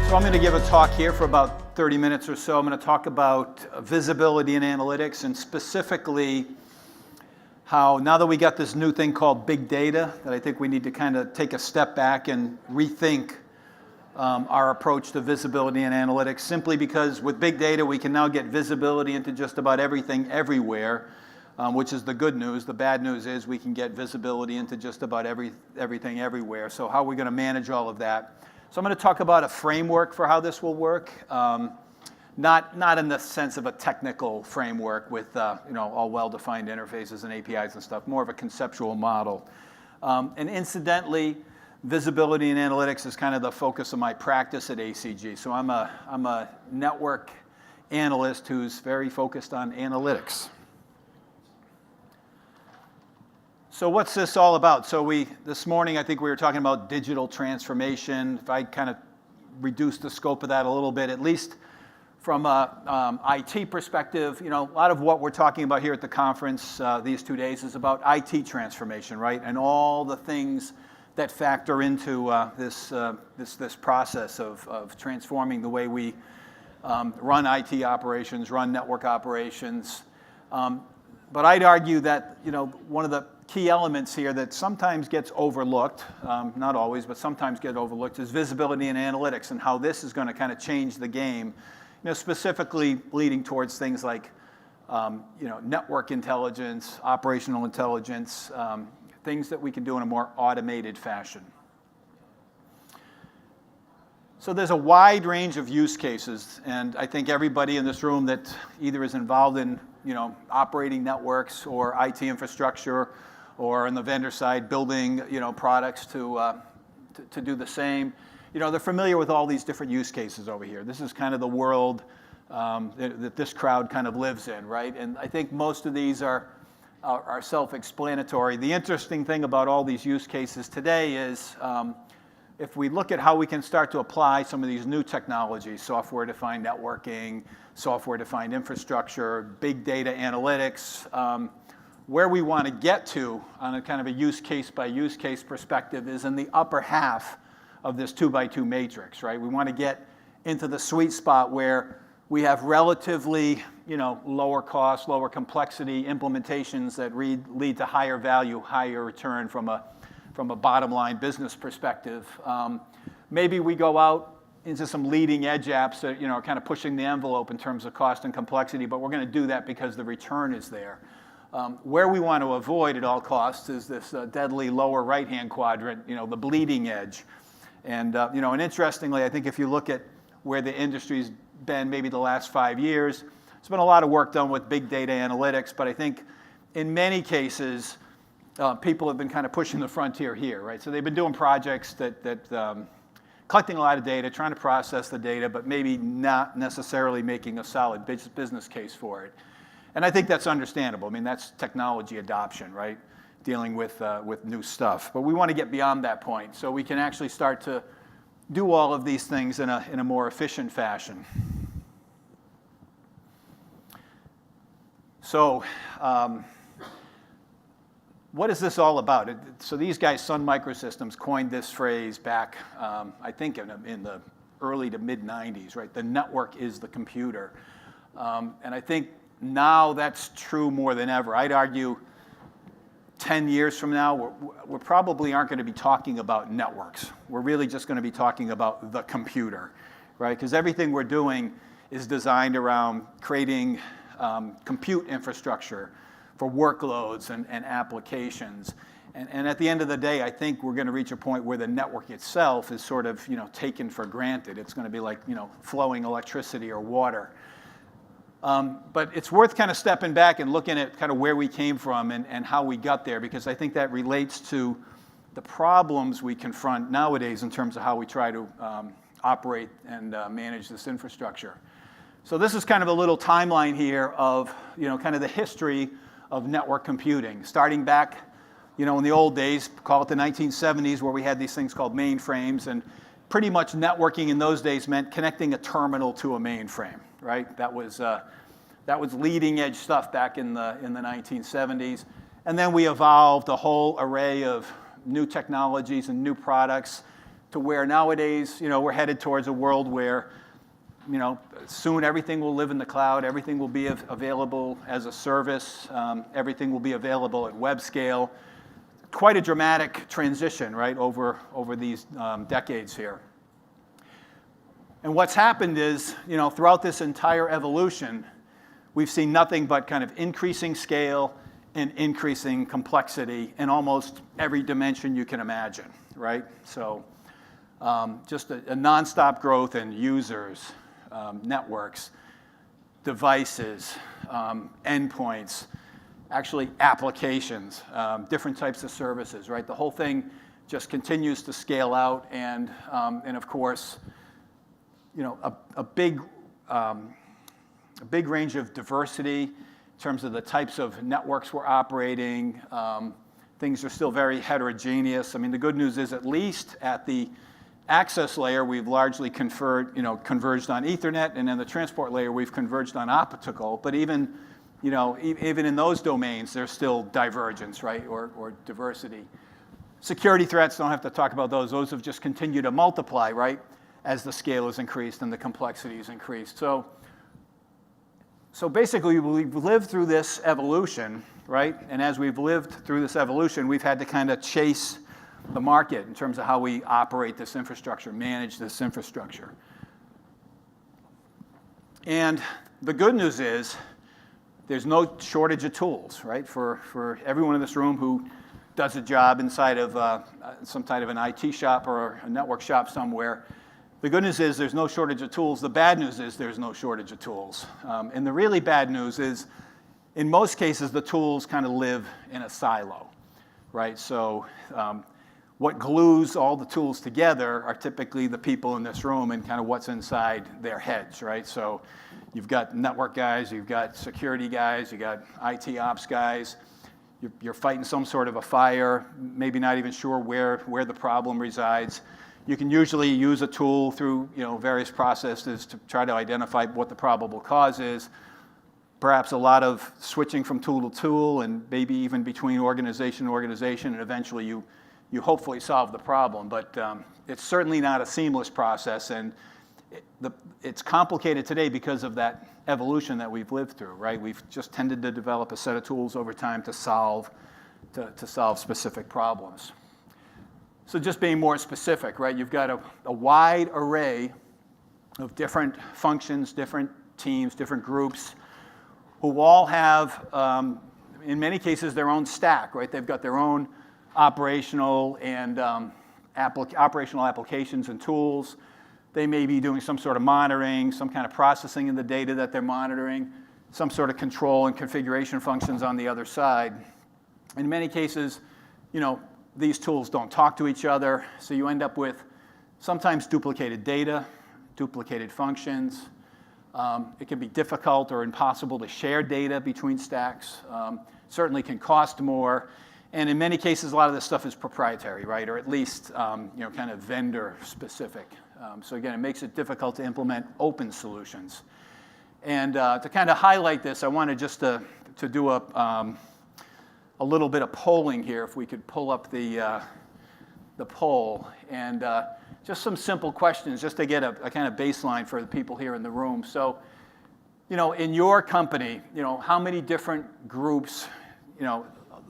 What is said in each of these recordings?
So I'm going to give a talk here for about 30 minutes or so. I'm going to talk about visibility and analytics, and specifically how now that we got this new thing called big data, that I think we need to kind of take a step back and rethink our approach to visibility and analytics, simply because with big data we can now get visibility into just about everything everywhere, which is the good news. The bad news is we can get visibility into just about everything everywhere. So how are we going to manage all of that? So I'm going to talk about a framework for how this will work, not in the sense of a technical framework with all well-defined interfaces and APIs and stuff, more of a conceptual model. And incidentally, visibility and analytics is kind of the focus of my practice at ACG. So I'm a network analyst who's very focused on analytics. So what's this all about? So this morning I think we were talking about digital transformation. If I kind of reduce the scope of that a little bit, at least from a IT perspective, a lot of what we're talking about here at the conference these 2 days is about IT transformation, right? And all the things that factor into this process of transforming the way we run IT operations, run network operations. But I'd argue that one of the key elements here that sometimes gets overlooked, not always, but sometimes get overlooked, is visibility and analytics, and how this is going to kind of change the game, specifically leading towards things like network intelligence, operational intelligence, things that we can do in a more automated fashion. So there's a wide range of use cases, and I think everybody in this room that either is involved in operating networks or IT infrastructure, or on the vendor side building products to do the same, they're familiar with all these different use cases over here. This is kind of the world that this crowd kind of lives in, right? And I think most of these are self-explanatory. The interesting thing about all these use cases today is if we look at how we can start to apply some of these new technologies, software-defined networking, software-defined infrastructure, big data analytics, where we want to get to on a kind of a use case by use case perspective is in the upper half of this 2x2 matrix, right? We want to get into the sweet spot where we have relatively lower cost, lower complexity implementations that lead to higher value, higher return from a bottom line business perspective. Maybe we go out into some leading edge apps that are kind of pushing the envelope in terms of cost and complexity, but we're going to do that because the return is there. Where we want to avoid at all costs is this deadly lower right-hand quadrant, the bleeding edge. And and interestingly, I think if you look at where the industry's been maybe the last 5 years, there's been a lot of work done with big data analytics, but I think in many cases, people have been kind of pushing the frontier here, right? So they've been doing projects that collecting a lot of data, trying to process the data, but maybe not necessarily making a solid business case for it. And I think that's understandable. I mean, that's technology adoption, right? Dealing with new stuff. But we want to get beyond that point so we can actually start to do all of these things in a more efficient fashion. So what is this all about? So these guys, Sun Microsystems, coined this phrase back, I think in the early to mid-90s, right? The network is the computer. And I think now that's true more than ever. I'd argue 10 years from now, we probably aren't going to be talking about networks. We're really just going to be talking about the computer, right? Because everything we're doing is designed around creating compute infrastructure for workloads and applications. And at the end of the day, I think we're going to reach a point where the network itself is sort of taken for granted. It's going to be like flowing electricity or water. But it's worth kind of stepping back and looking at kind of where we came from and how we got there, because I think that relates to the problems we confront nowadays in terms of how we try to operate and manage this infrastructure. So this is kind of a little timeline here of kind of the history of network computing, starting back in the old days, call it the 1970s, where we had these things called mainframes, and pretty much networking in those days meant connecting a terminal to a mainframe, right? That was leading edge stuff back in the 1970s. And then we evolved a whole array of new technologies and new products to where nowadays, we're headed towards a world where, soon everything will live in the cloud, everything will be available as a service, everything will be available at web scale. Quite a dramatic transition, right, over these decades here. And what's happened is, throughout this entire evolution, we've seen nothing but kind of increasing scale and increasing complexity in almost every dimension you can imagine, right? So just a nonstop growth in users, networks, devices, endpoints, actually applications, different types of services, right? The whole thing just continues to scale out, and of course, a big range of diversity in terms of the types of networks we're operating. Things are still very heterogeneous. I mean, the good news is, at least at the access layer, we've largely converged on Ethernet, and in the transport layer, we've converged on optical. But even in those domains, there's still divergence, right, or diversity. Security threats, don't have to talk about those. Those have just continued to multiply, right, as the scale has increased and the complexity has increased. So basically, we've lived through this evolution, right? And as we've lived through this evolution, we've had to kind of chase the market in terms of how we operate this infrastructure, manage this infrastructure. And the good news is, there's no shortage of tools, right? For everyone in this room who does a job inside of some kind of an IT shop or a network shop somewhere, the good news is there's no shortage of tools. The bad news is there's no shortage of tools. And the really bad news is, in most cases, the tools kind of live in a silo, right? So what glues all the tools together are typically the people in this room and kind of what's inside their heads, right? So you've got network guys, you've got security guys, you've got IT ops guys. You're fighting some sort of a fire, maybe not even sure where the problem resides. You can usually use a tool through various processes to try to identify what the probable cause is. Perhaps a lot of switching from tool to tool, and maybe even between organization to organization, and eventually you hopefully solve the problem. But it's certainly not a seamless process, and it's complicated today because of that evolution that we've lived through, right? We've just tended to develop a set of tools over time to solve specific problems. So just being more specific, right? You've got a wide array of different functions, different teams, different groups, who all have, in many cases, their own stack, right? They've got their own operational and operational applications and tools. They may be doing some sort of monitoring, some kind of processing in the data that they're monitoring, some sort of control and configuration functions on the other side. In many cases, these tools don't talk to each other, so you end up with sometimes duplicated data, duplicated functions. It can be difficult or impossible to share data between stacks. Certainly can cost more. And in many cases, a lot of this stuff is proprietary, right? Or at least kind of vendor specific. So again, it makes it difficult to implement open solutions. And to kind of highlight this, I wanted just to do a little bit of polling here, if we could pull up the poll. And just some simple questions, just to get a kind of baseline for the people here in the room. So, in your company, how many different groups,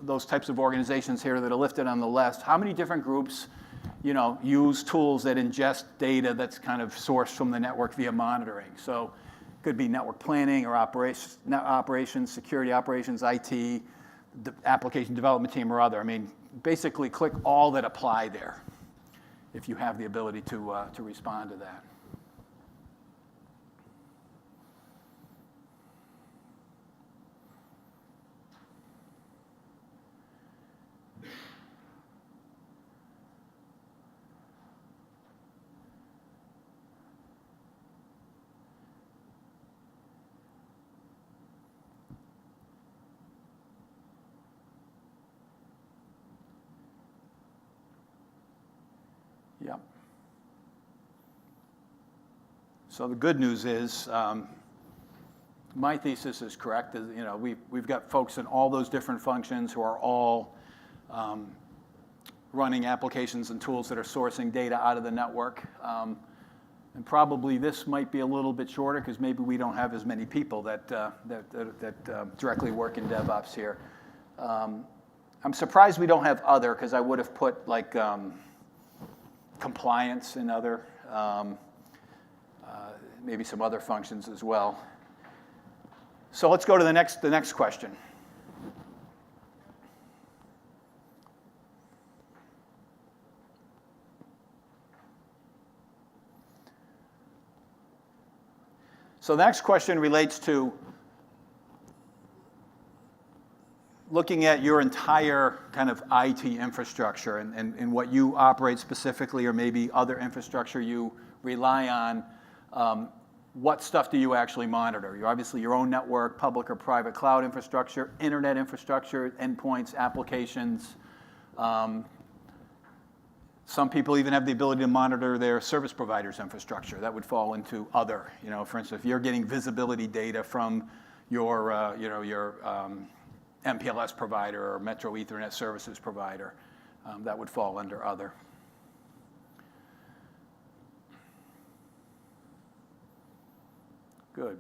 those types of organizations here that are listed on the left, how many different groups, use tools that ingest data that's kind of sourced from the network via monitoring? So it could be network planning or operations, security operations, IT, the application development team, or other. I mean, basically click all that apply there if you have the ability to respond to that. Yep. So the good news is, my thesis is correct. We've got folks in all those different functions who are all running applications and tools that are sourcing data out of the network. And probably this might be a little bit shorter because maybe we don't have as many people that directly work in DevOps here. I'm surprised we don't have other, because I would have put like compliance and other, maybe some other functions as well. So let's go to the next question. So the next question relates to looking at your entire kind of IT infrastructure and what you operate specifically, or maybe other infrastructure you rely on. What stuff do you actually monitor? You're obviously your own network, public or private cloud infrastructure, internet infrastructure, endpoints, applications. Some people even have the ability to monitor their service provider's infrastructure. That would fall into other. For instance, if you're getting visibility data from your MPLS provider or Metro Ethernet services provider, that would fall under other. Good.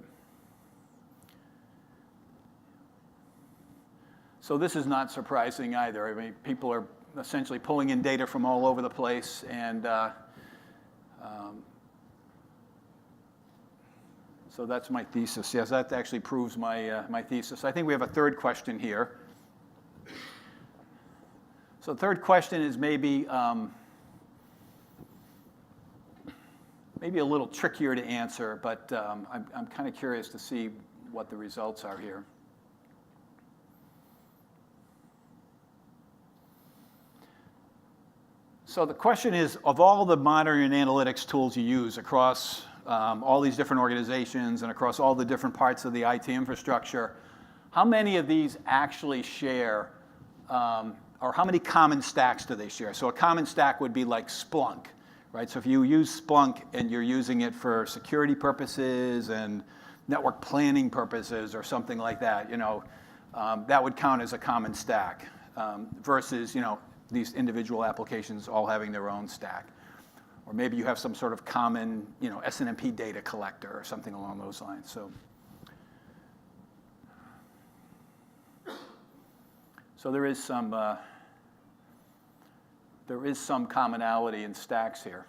So this is not surprising either. I mean, people are essentially pulling in data from all over the place, and so that's my thesis. Yes, that actually proves my thesis. I think we have a third question here. So the third question is maybe a little trickier to answer, but I'm kind of curious to see what the results are here. So the question is, of all the monitoring and analytics tools you use across all these different organizations and across all the different parts of the IT infrastructure, how many of these actually share, or how many common stacks do they share? So a common stack would be like Splunk, right? So if you use Splunk and you're using it for security purposes and network planning purposes or something like that, that would count as a common stack versus, these individual applications all having their own stack. Or maybe you have some sort of common, SNMP data collector or something along those lines. So there is some commonality in stacks here.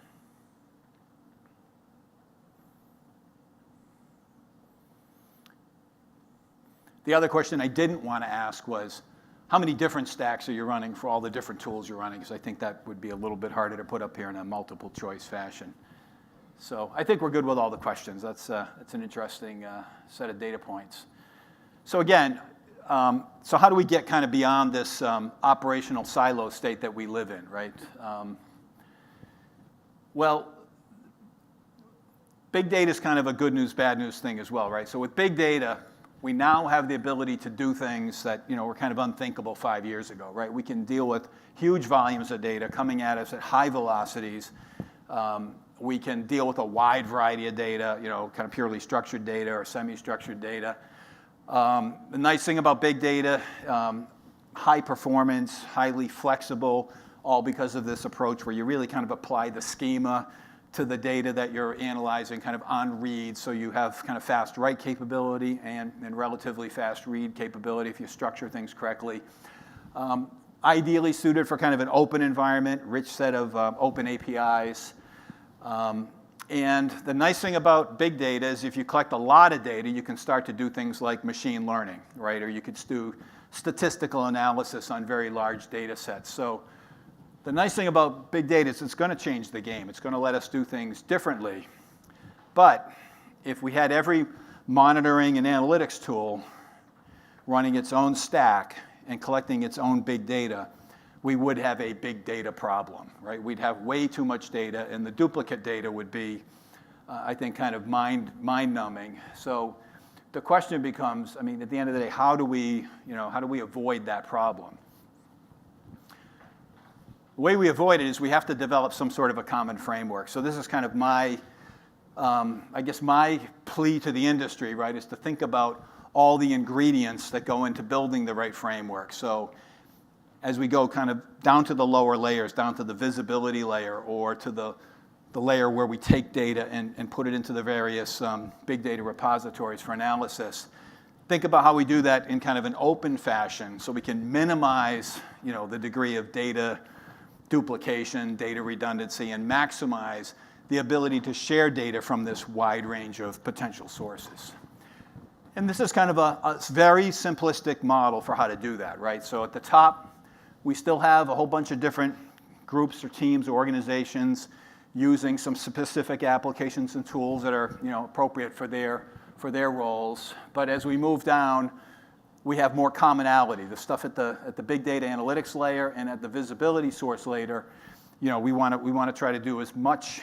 The other question I didn't want to ask was, how many different stacks are you running for all the different tools you're running? Because I think that would be a little bit harder to put up here in a multiple choice fashion. So I think we're good with all the questions. That's an interesting set of data points. So again, so how do we get kind of beyond this operational silo state that we live in, right? Well, big data is kind of a good news, bad news thing as well, right? So with big data, we now have the ability to do things that were kind of unthinkable 5 years ago, right? We can deal with huge volumes of data coming at us at high velocities. We can deal with a wide variety of data, kind of purely structured data or semi-structured data. The nice thing about big data, high performance, highly flexible, all because of this approach where you really kind of apply the schema to the data that you're analyzing kind of on read, so you have kind of fast write capability and relatively fast read capability if you structure things correctly. Ideally suited for kind of an open environment, rich set of open APIs. And the nice thing about big data is if you collect a lot of data, you can start to do things like machine learning, right? Or you could do statistical analysis on very large data sets. So the nice thing about big data is it's going to change the game. It's going to let us do things differently. But if we had every monitoring and analytics tool running its own stack and collecting its own big data, we would have a big data problem, right? We'd have way too much data, and the duplicate data would be, I think, kind of mind-numbing. So the question becomes, I mean, at the end of the day, how do we avoid that problem? The way we avoid it is we have to develop some sort of a common framework. So this is kind of my plea to the industry, right, is to think about all the ingredients that go into building the right framework. So as we go kind of down to the lower layers, down to the visibility layer, or to the layer where we take data and put it into the various big data repositories for analysis. Think about how we do that in kind of an open fashion, so we can minimize, the degree of data duplication, data redundancy, and maximize the ability to share data from this wide range of potential sources. And this is kind of a very simplistic model for how to do that, right? So at the top, we still have a whole bunch of different groups or teams or organizations using some specific applications and tools that are, appropriate for their roles. But as we move down, we have more commonality. The stuff at the big data analytics layer and at the visibility source layer, we want to try to do as much.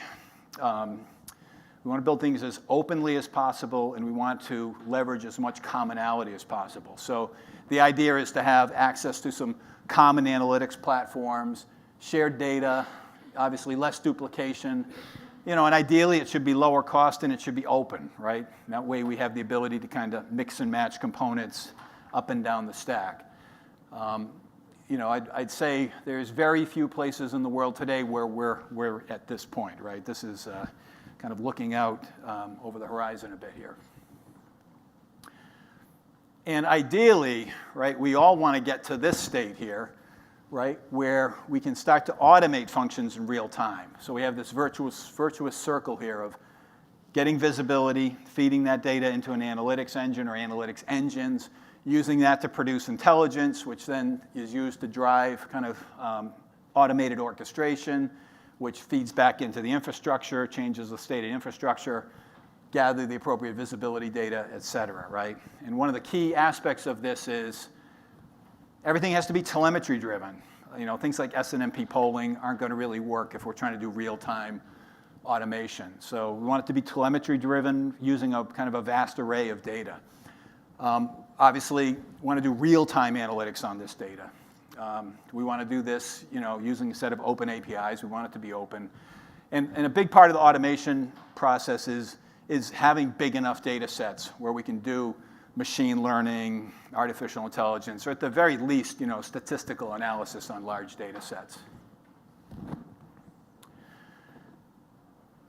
We want to build things as openly as possible, and we want to leverage as much commonality as possible. So the idea is to have access to some common analytics platforms, shared data, obviously less duplication, and ideally it should be lower cost and it should be open, right? And that way we have the ability to kind of mix and match components up and down the stack. I'd say there's very few places in the world today where we're at this point, right? This is kind of looking out over the horizon a bit here. And ideally, right, we all want to get to this state here, right, where we can start to automate functions in real time. So we have this virtuous circle here of getting visibility, feeding that data into an analytics engine or analytics engines, using that to produce intelligence, which then is used to drive kind of automated orchestration, which feeds back into the infrastructure, changes the state of infrastructure, gather the appropriate visibility data, et cetera, right? And one of the key aspects of this is everything has to be telemetry driven. Things like SNMP polling aren't going to really work if we're trying to do real-time automation. So we want it to be telemetry driven, using a kind of a vast array of data. Obviously, we want to do real-time analytics on this data. We want to do this, using a set of open APIs. We want it to be open. And a big part of the automation process is having big enough data sets where we can do machine learning, artificial intelligence, or at the very least, statistical analysis on large data sets.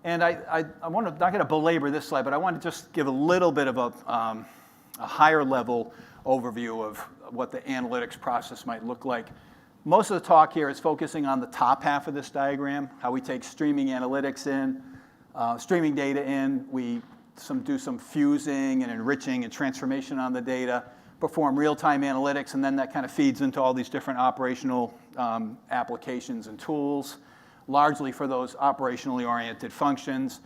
And I'm not going to belabor this slide, but I want to just give a little bit of a higher level overview of what the analytics process might look like. Most of the talk here is focusing on the top half of this diagram, how we take streaming analytics in, streaming data in, we do some fusing and enriching and transformation on the data, perform real-time analytics, and then that kind of feeds into all these different operational applications and tools, largely for those operationally oriented functions.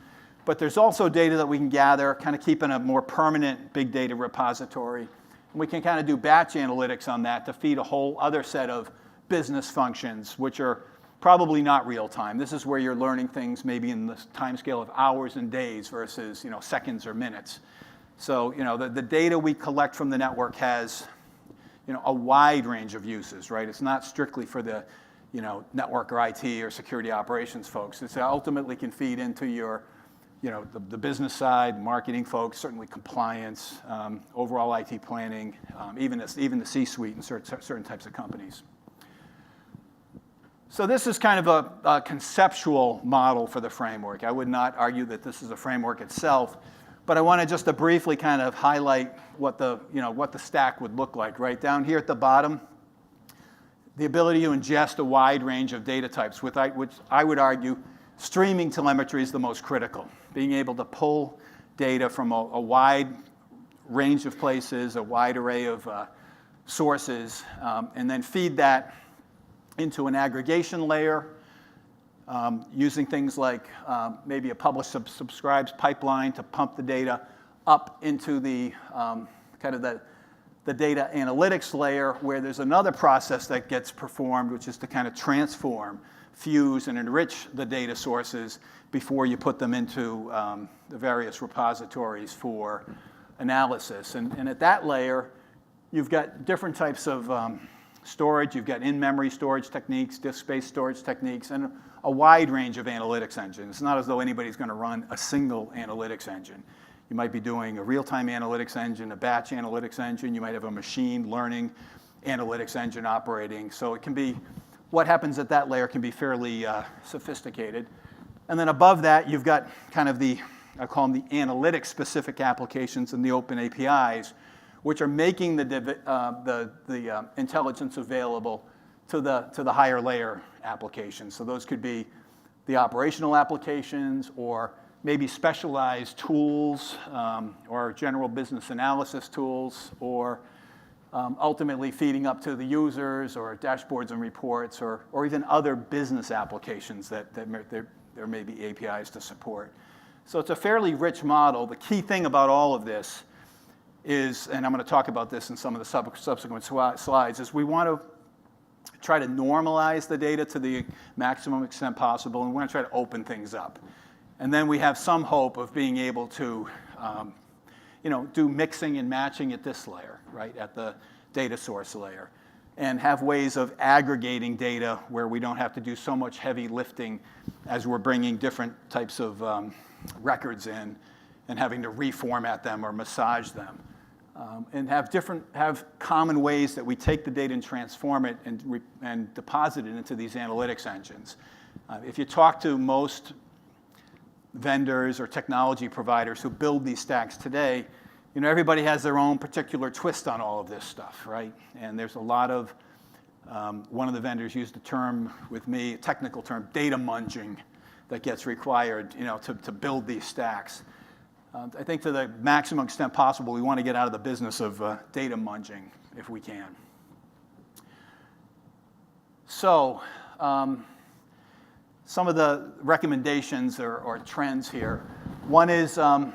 But there's also data that we can gather, kind of keep in a more permanent big data repository. And we can kind of do batch analytics on that to feed a whole other set of business functions, which are probably not real time. This is where you're learning things maybe in the time scale of hours and days versus seconds or minutes. So the data we collect from the network has a wide range of uses, right? It's not strictly for the network or IT or security operations folks. It ultimately can feed into your the business side, marketing folks, certainly compliance, overall IT planning, even the C-suite in certain types of companies. So this is kind of a conceptual model for the framework. I would not argue that this is a framework itself, but I want to briefly kind of highlight what the stack would look like. Right down here at the bottom, the ability to ingest a wide range of data types, which I would argue streaming telemetry is the most critical. Being able to pull data from a wide range of places, a wide array of sources, and then feed that into an aggregation layer, using things like maybe a publish subscribes pipeline to pump the data up into the kind of the data analytics layer, where there's another process that gets performed, which is to kind of transform, fuse, and enrich the data sources before you put them into the various repositories for analysis. And at that layer, you've got different types of storage. You've got in-memory storage techniques, disk-based storage techniques, and a wide range of analytics engines. It's not as though anybody's going to run a single analytics engine. You might be doing a real-time analytics engine, a batch analytics engine. You might have a machine learning analytics engine operating. So it can be, what happens at that layer can be fairly sophisticated. And then above that, you've got kind of the, I call them the analytics-specific applications and the open APIs, which are making the intelligence available to the higher layer applications. So those could be the operational applications, or maybe specialized tools, or general business analysis tools, or ultimately feeding up to the users, or dashboards and reports, or even other business applications that there may be APIs to support. So it's a fairly rich model. The key thing about all of this is, and I'm going to talk about this in some of the subsequent slides, is we want to try to normalize the data to the maximum extent possible, and we want to try to open things up. And then we have some hope of being able to do mixing and matching at this layer, right, at the data source layer, and have ways of aggregating data where we don't have to do so much heavy lifting as we're bringing different types of records in and having to reformat them or massage them. And have common ways that we take the data and transform it and deposit it into these analytics engines. If you talk to most vendors or technology providers who build these stacks today, everybody has their own particular twist on all of this stuff, right? And there's a lot of, one of the vendors used a term with me, a technical term, data munging, that gets required, to build these stacks. I think to the maximum extent possible, we want to get out of the business of data munging if we can. So some of the recommendations or trends here. One is to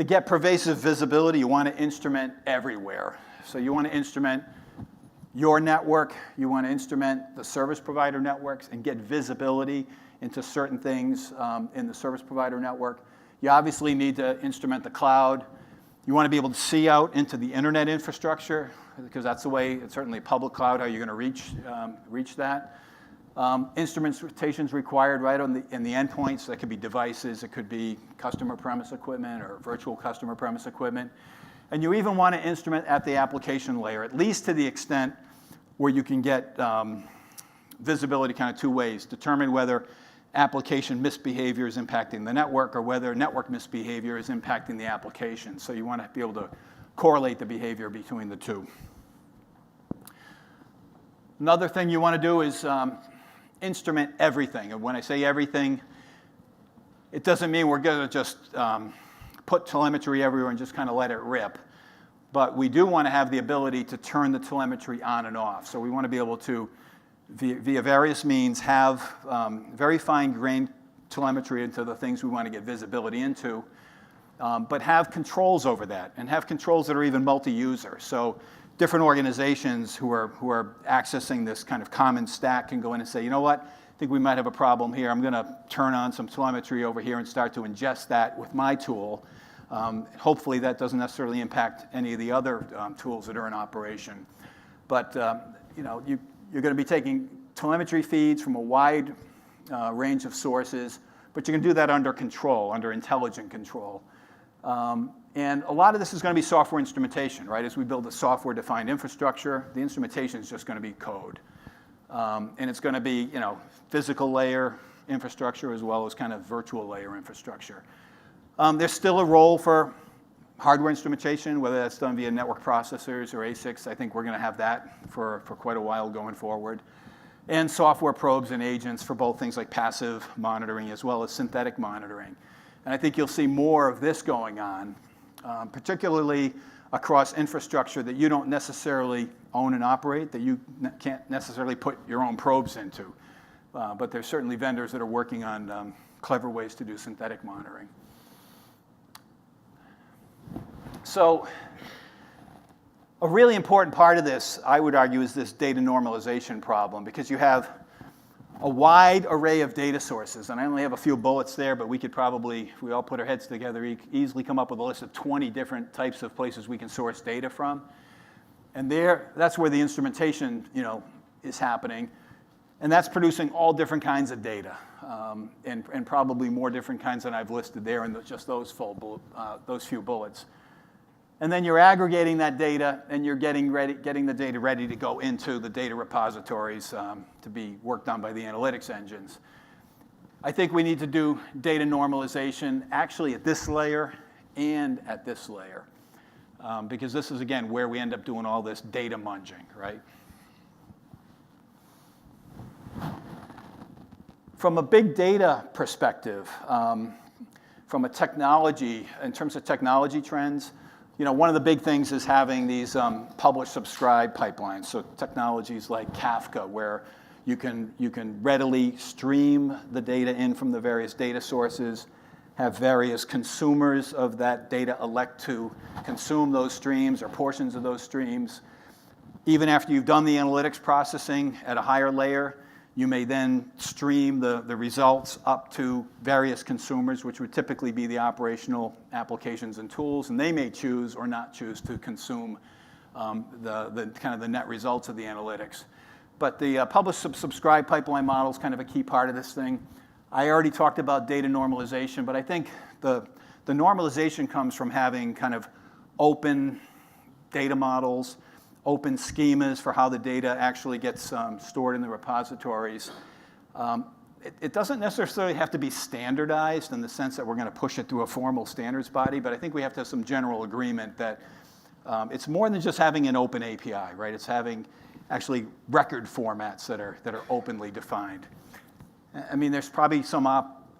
get pervasive visibility, you want to instrument everywhere. So you want to instrument your network, you want to instrument the service provider networks and get visibility into certain things in the service provider network. You obviously need to instrument the cloud. You want to be able to see out into the internet infrastructure, because that's the way, it's certainly public cloud, how you're going to reach that. Instrumentation is required right in the endpoints. That could be devices, it could be customer premise equipment or virtual customer premise equipment. And you even want to instrument at the application layer, at least to the extent where you can get visibility kind of two ways. Determine whether application misbehavior is impacting the network or whether network misbehavior is impacting the application. So you want to be able to correlate the behavior between the two. Another thing you want to do is instrument everything. And when I say everything, it doesn't mean we're going to just put telemetry everywhere and just kind of let it rip. But we do want to have the ability to turn the telemetry on and off. So we want to be able to, via various means, have very fine-grained telemetry into the things we want to get visibility into, but have controls over that, and have controls that are even multi-user. So different organizations who are accessing this kind of common stack can go in and say, you know what, I think we might have a problem here. I'm going to turn on some telemetry over here and start to ingest that with my tool. Hopefully that doesn't necessarily impact any of the other tools that are in operation. But you're going to be taking telemetry feeds from a wide range of sources, but you can do that under control, under intelligent control. And a lot of this is going to be software instrumentation, right? As we build a software-defined infrastructure, the instrumentation is just going to be code. And it's going to be, physical layer infrastructure as well as kind of virtual layer infrastructure. There's still a role for hardware instrumentation, whether that's done via network processors or ASICs. I think we're going to have that for quite a while going forward. And software probes and agents for both things like passive monitoring as well as synthetic monitoring. And I think you'll see more of this going on, particularly across infrastructure that you don't necessarily own and operate, that you can't necessarily put your own probes into. But there's certainly vendors that are working on clever ways to do synthetic monitoring. So a really important part of this, I would argue, is this data normalization problem, because you have a wide array of data sources. And I only have a few bullets there, but we could probably, if we all put our heads together, easily come up with a list of 20 different types of places we can source data from. And that's where the instrumentation is happening. And that's producing all different kinds of data, and probably more different kinds than I've listed there in just those few bullets. And then you're aggregating that data, and you're getting the data ready to go into the data repositories to be worked on by the analytics engines. I think we need to do data normalization actually at this layer and at this layer, because this is, again, where we end up doing all this data munging, right? From a big data perspective, from a technology, in terms of technology trends, one of the big things is having these publish-subscribe pipelines. So technologies like Kafka, where you can readily stream the data in from the various data sources, have various consumers of that data elect to consume those streams or portions of those streams. Even after you've done the analytics processing at a higher layer, you may then stream the results up to various consumers, which would typically be the operational applications and tools, and they may choose or not choose to consume the kind of the net results of the analytics. But the publish-subscribe pipeline model is kind of a key part of this thing. I already talked about data normalization, but I think the normalization comes from having kind of open data models, open schemas for how the data actually gets stored in the repositories. It doesn't necessarily have to be standardized in the sense that we're going to push it through a formal standards body, but I think we have to have some general agreement that it's more than just having an open API, right? It's having actually record formats that are openly defined. I mean, there's probably some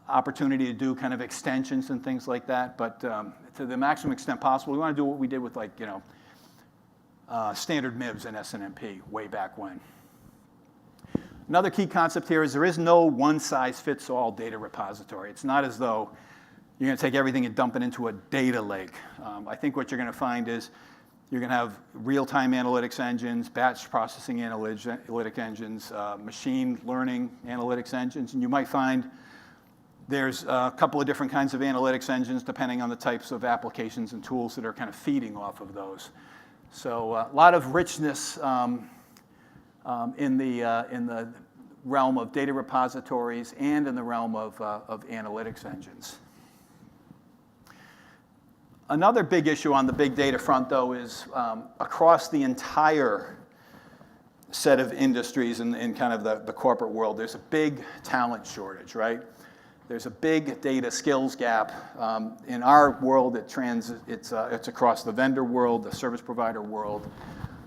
opportunity to do kind of extensions and things like that, but to the maximum extent possible, we want to do what we did with, like, standard MIBs and SNMP way back when. Another key concept here is there is no one-size-fits-all data repository. It's not as though you're going to take everything and dump it into a data lake. I think what you're going to find is you're going to have real-time analytics engines, batch processing analytic engines, machine learning analytics engines, and you might find there's a couple of different kinds of analytics engines depending on the types of applications and tools that are kind of feeding off of those. So a lot of richness in the realm of data repositories and in the realm of analytics engines. Another big issue on the big data front, though, is across the entire set of industries in kind of the corporate world, there's a big talent shortage, right? There's a big data skills gap. In our world, it's across the vendor world, the service provider world,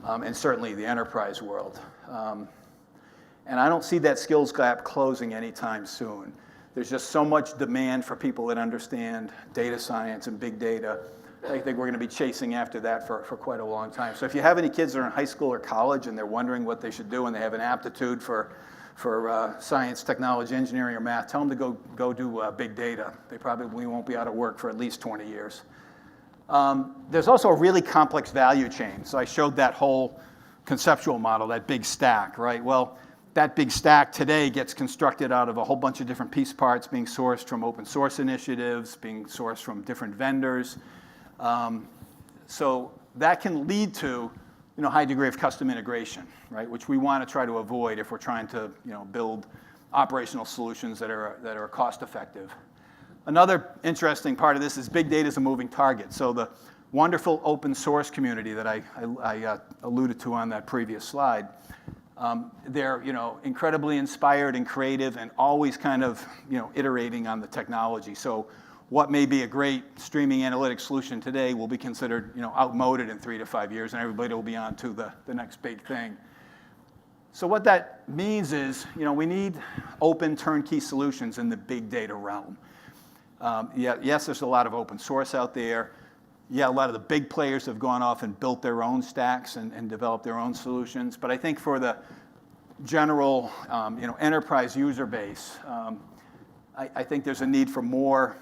and certainly the enterprise world. And I don't see that skills gap closing anytime soon. There's just so much demand for people that understand data science and big data. I think we're going to be chasing after that for quite a long time. So if you have any kids that are in high school or college and they're wondering what they should do and they have an aptitude for science, technology, engineering, or math, tell them to go do big data. They probably won't be out of work for at least 20 years. There's also a really complex value chain. So I showed that whole conceptual model, that big stack, right? Well, that big stack today gets constructed out of a whole bunch of different piece parts being sourced from open source initiatives, being sourced from different vendors. So that can lead to a high degree of custom integration, right? Which we want to try to avoid if we're trying to build operational solutions that are cost effective. Another interesting part of this is big data is a moving target. So the wonderful open source community that I alluded to on that previous slide, they're incredibly inspired and creative and always kind of iterating on the technology. So what may be a great streaming analytics solution today will be considered outmoded in 3 to 5 years, and everybody will be on to the next big thing. So what that means is we need open turnkey solutions in the big data realm. Yes, there's a lot of open source out there. Yeah, a lot of the big players have gone off and built their own stacks and developed their own solutions. But I think for the general enterprise user base, I think there's a need for more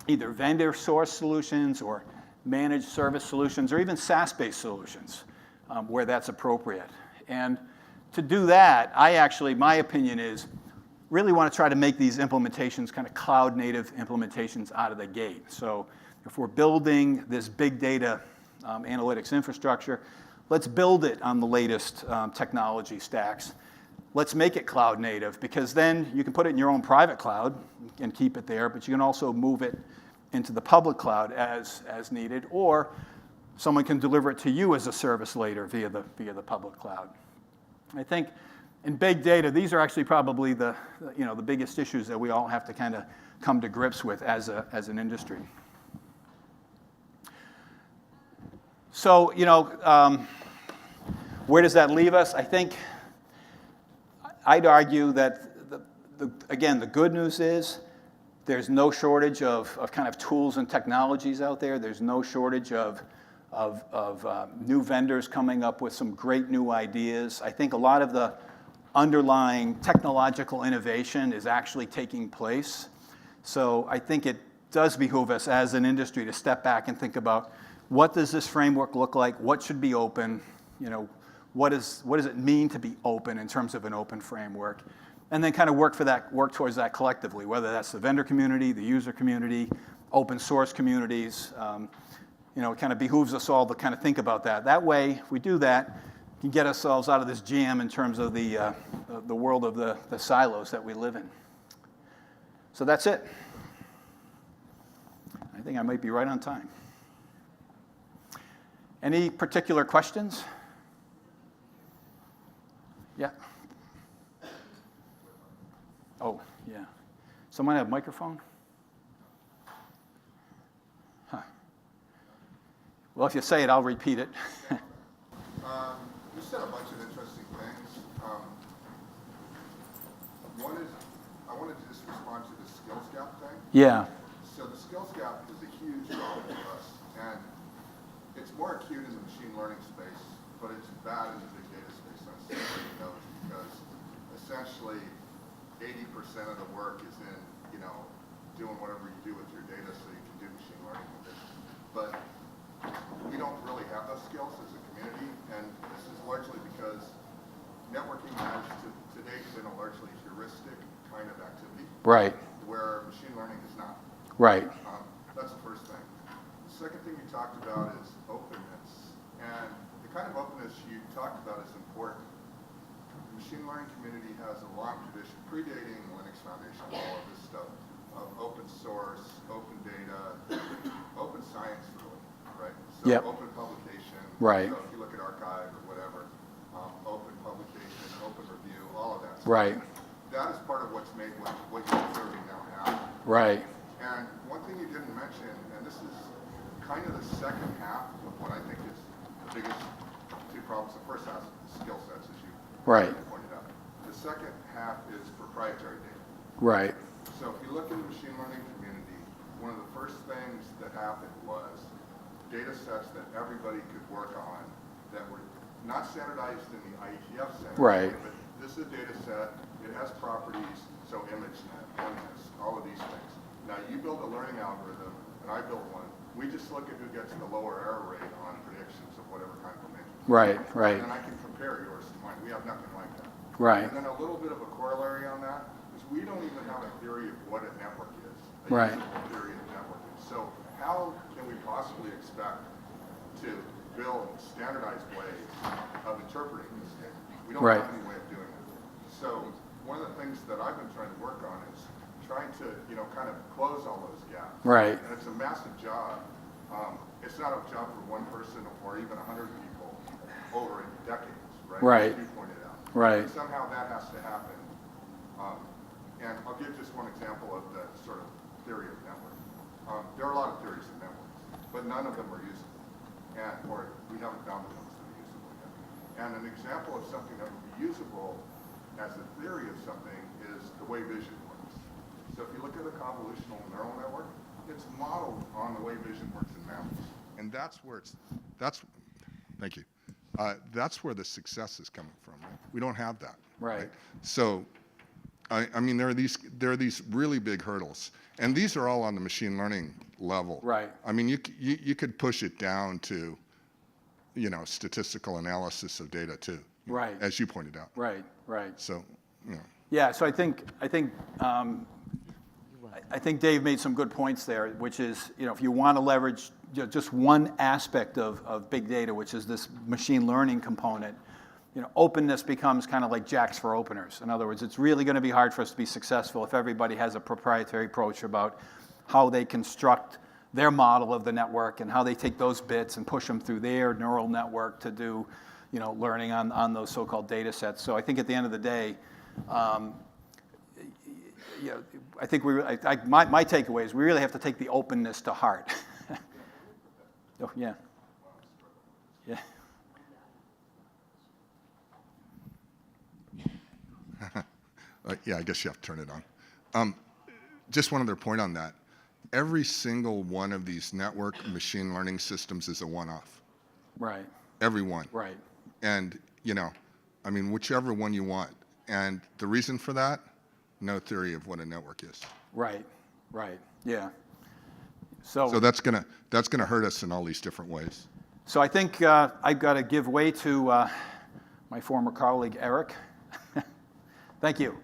either vendor source solutions or managed service solutions or even SaaS-based solutions where that's appropriate. And to do that, my opinion is really want to try to make these implementations kind of cloud-native implementations out of the gate. So if we're building this big data analytics infrastructure, let's build it on the latest technology stacks. Let's make it cloud native, because then you can put it in your own private cloud and keep it there, but you can also move it into the public cloud as needed, or someone can deliver it to you as a service later via the public cloud. I think in big data, these are actually probably the biggest issues that we all have to kind of come to grips with as an industry. So, where does that leave us? I think I'd argue that, again, the good news is there's no shortage of kind of tools and technologies out there. There's no shortage of new vendors coming up with some great new ideas. I think a lot of the underlying technological innovation is actually taking place. So I think it does behoove us as an industry to step back and think about, what does this framework look like? What should be open? What does it mean to be open in terms of an open framework? And then kind of work towards that collectively, whether that's the vendor community, the user community, open source communities. It kind of behooves us all to kind of think about that. That way, if we do that, we can get ourselves out of this jam in terms of the world of the silos that we live in. So that's it. I think I might be right on time. Any particular questions? Yeah. Oh, yeah. Someone have a microphone? Huh. Well, if you say it, I'll repeat it. You said a bunch of interesting things. One is, I wanted to just respond to the skills gap thing. Yeah. So the skills gap is a huge problem for us, and it's more acute in the machine learning space, but it's bad in the big data space, as everybody knows, because essentially 80% of the work is in, doing whatever you do with your data so you can do machine learning with it. But we don't really have those skills as a community, and this is largely because networking has to date been a largely heuristic kind of activity. Right. Where machine learning is not. Right. That's the first thing. The second thing you talked about is openness. And the kind of openness you talked about is important. The machine learning community has a long tradition, predating the Linux Foundation, all of this stuff, of open source, open data, open science, really, right? So yep. Open publication. Right. So if you look at archive or whatever, open publication, open review, all of that stuff. Right. That is part of what's made what you're observing now happen. Right. And one thing you didn't mention, and this is kind of the second half of what I think is the biggest two problems. The first half is the skill sets, as you pointed out. The second half is proprietary data. Right. So if you look in the machine learning community, one of the first things that happened was data sets that everybody could work on that were not standardized in the IETF standards. Right. But this is a data set. It has properties, so ImageNet, ONUG, all of these things. Now you build a learning algorithm, and I build one. We just look at who gets the lower error rate on predictions of whatever kind of measure. Right, right. And then I can compare yours to mine. We have nothing like that. Right. And then a little bit of a corollary on that is we don't even have a theory of what a network is. Right. A theory of network is. So how can we possibly expect to build standardized ways of interpreting this data? We don't have any way of doing it. So one of the things that I've been trying to work on is trying to, kind of close all those gaps. Right. And it's a massive job. It's not a job for one person or even 100 people over decades, right? Right. As you pointed out. Right. And somehow that has to happen. And I'll give just one example of the sort of theory of network. There are a lot of theories of networks, but none of them are usable. Or we haven't found the ones that are usable yet. And an example of something that would be usable as a theory of something is the way vision works. So if you look at a convolutional neural network, it's modeled on the way vision works in mammals. And that's where thank you. That's where the success is coming from. Right? We don't have that. Right. So, I mean, there are these really big hurdles, and these are all on the machine learning level. Right. I mean, you could push it down to, statistical analysis of data too. Right. As you pointed out. Right. Right. So, Yeah. So I think Dave made some good points there, which is, if you want to leverage just one aspect of big data, which is this machine learning component, openness becomes kind of like jacks for openers. In other words, it's really going to be hard for us to be successful if everybody has a proprietary approach about how they construct their model of the network and how they take those bits and push them through their neural network to do, learning on those so-called data sets. So I think at the end of the day, I think my takeaway is we really have to take the openness to heart. Oh, yeah. Yeah. Yeah, I guess you have to turn it on. Just one other point on that. Every single one of these network machine learning systems is a one-off. Right. Every one. Right. And, whichever one you want. And the reason for that, no theory of what a network is. Right. Right. Yeah. So that's gonna hurt us in all these different ways. So I think I've got to give way to my former colleague, Eric. Thank you.